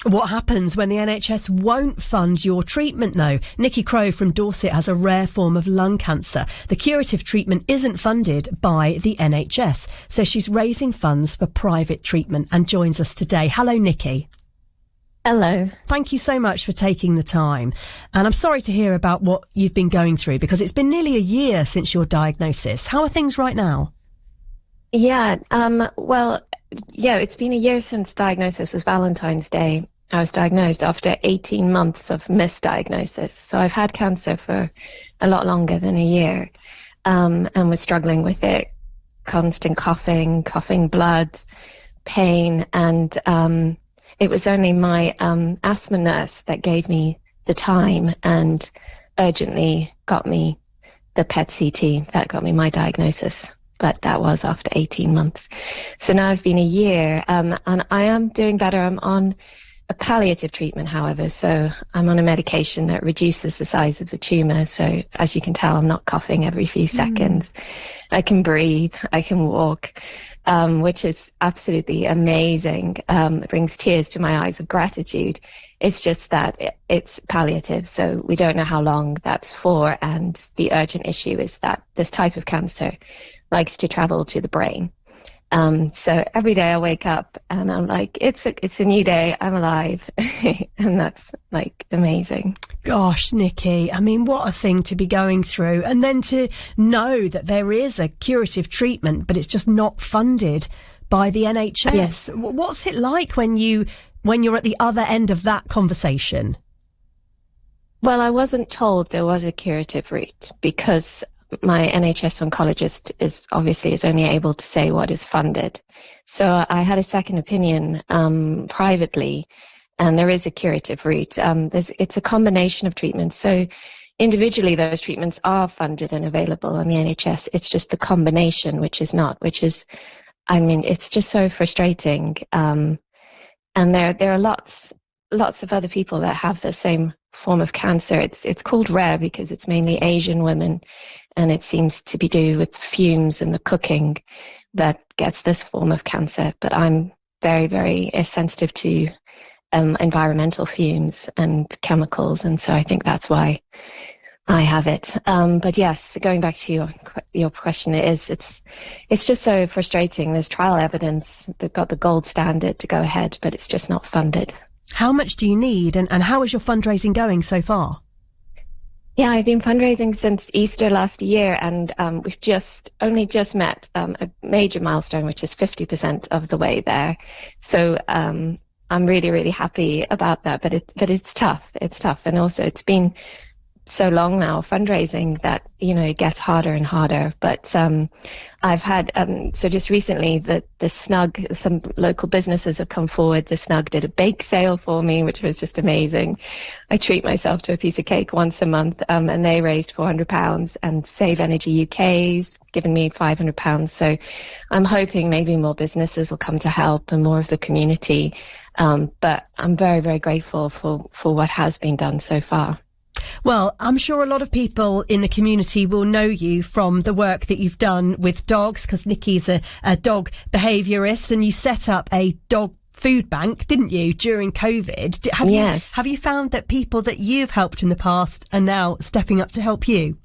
What happens when the NHS won't fund your treatment, though? Nicky from Dorset has a rare form of lung cancer. The curative treatment isn't funded by the NHS, so she's raising funds for private treatment and joins us today. Hello, Nicky. Hello. Thank you so much for taking the time. And I'm sorry to hear about what you've been going through, because it's been nearly a year since your diagnosis. How are things right now? Yeah, it's been a year since diagnosis. It was Valentine's Day. I was diagnosed after 18 months of misdiagnosis. So I've had cancer for a lot longer than a year, and was struggling with it. Constant coughing blood, pain, and it was only my asthma nurse that gave me the time and urgently got me the PET CT that got me my diagnosis. But that was after 18 months. So now I've been a year, and I am doing better. I'm on a palliative treatment, however, so I'm on a medication that reduces the size of the tumour. So as you can tell, I'm not coughing every few seconds. I can breathe, I can walk, which is absolutely amazing. It brings tears to my eyes of gratitude. It's just that it's palliative, so we don't know how long that's for. And the urgent issue is that this type of cancer likes to travel to the brain. So every day I wake up and I'm like, it's a new day, I'm alive. And that's like amazing. Gosh, Nicky, I mean, what a thing to be going through. And then to know that there is a curative treatment, but it's just not funded by the NHS. Yes. What's it like when you're at the other end of that conversation? Well, I wasn't told there was a curative route, because my NHS oncologist is only able to say what is funded. So I had a second opinion privately, and there is a curative route. It's a combination of treatments. So individually, those treatments are funded and available on the NHS. It's just the combination which is not, it's just so frustrating. And there are lots of other people that have the same form of cancer. It's called rare because it's mainly Asian women, and it seems to be due with fumes and the cooking that gets this form of cancer. But I'm very, very sensitive to environmental fumes and chemicals, and so I think that's why I have it. But yes, going back to your question, it's just so frustrating. There's trial evidence that got the gold standard to go ahead, but it's just not funded. How much do you need, and how is your fundraising going so far? Yeah, I've been fundraising since Easter last year, and we've only just met a major milestone, which is 50% of the way there. So I'm really, really happy about that. But it's tough. It's tough, and also it's been so long now fundraising that it gets harder and harder. But I've had so just recently the Snug, some local businesses have come forward. The Snug did a bake sale for me, which was just amazing. I treat myself to a piece of cake once a month, and they raised £400, and Save Energy UK's given me £500. So I'm hoping maybe more businesses will come to help and more of the community. But I'm very, very grateful for what has been done so far. Well, I'm sure a lot of people in the community will know you from the work that you've done with dogs, because Nicky's a dog behaviourist, and you set up a dog food bank, didn't you, during COVID? Yes. Have you found that people that you've helped in the past are now stepping up to help you?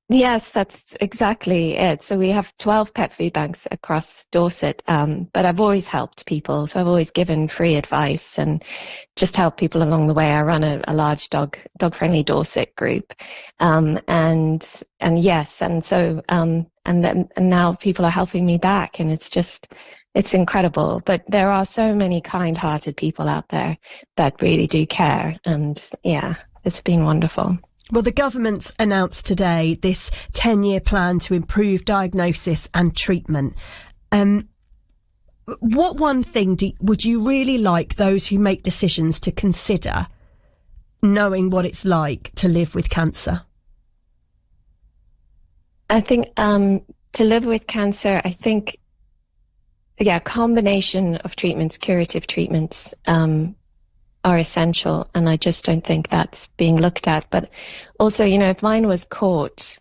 Yes, that's exactly it. So we have 12 pet food banks across Dorset, but I've always helped people. So I've always given free advice and just helped people along the way. I run a large dog-friendly Dorset group, and now people are helping me back, and it's incredible. But there are so many kind-hearted people out there that really do care, and yeah, it's been wonderful. Well, the government's announced today this 10-year plan to improve diagnosis and treatment. What one thing would you really like those who make decisions to consider, knowing what it's like to live with cancer? I think to live with cancer, a combination of treatments, curative treatments, are essential, and I just don't think that's being looked at. But also, if mine was caught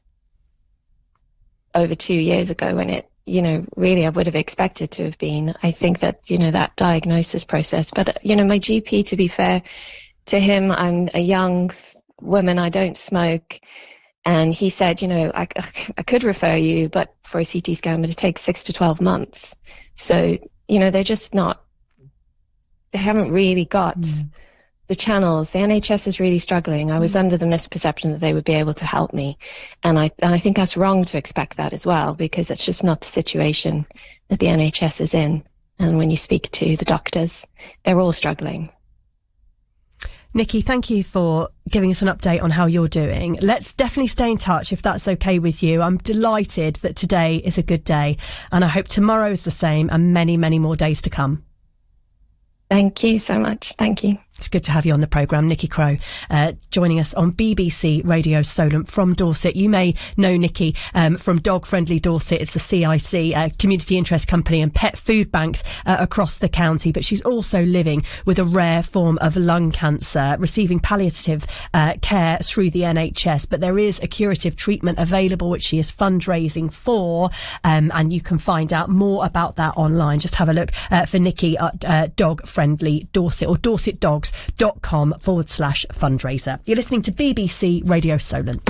over 2 years ago when it really I would have expected to have been. I think that, that diagnosis process. But, my GP, to be fair to him, I'm a young woman, I don't smoke. And he said, I could refer you, but for a CT scan, but it takes 6 to 12 months. So, they're just not, they haven't really got the channels. The NHS is really struggling. I was under the misperception that they would be able to help me. And I think that's wrong to expect that as well, because it's just not the situation that the NHS is in. And when you speak to the doctors, they're all struggling. Nicky, thank you for giving us an update on how you're doing. Let's definitely stay in touch if that's okay with you. I'm delighted that today is a good day, and I hope tomorrow is the same and many, many more days to come. Thank you so much. Thank you. It's good to have you on the programme. Nicky Crowe joining us on BBC Radio Solent from Dorset. You may know Nicky from Dog Friendly Dorset. It's the CIC, community interest company, and pet food banks across the county. But she's also living with a rare form of lung cancer, receiving palliative care through the NHS. But there is a curative treatment available, which she is fundraising for. And you can find out more about that online. Just have a look for Nicky at Dog Friendly Dorset or dorsetdogs.com/fundraiser. You're listening to BBC Radio Solent.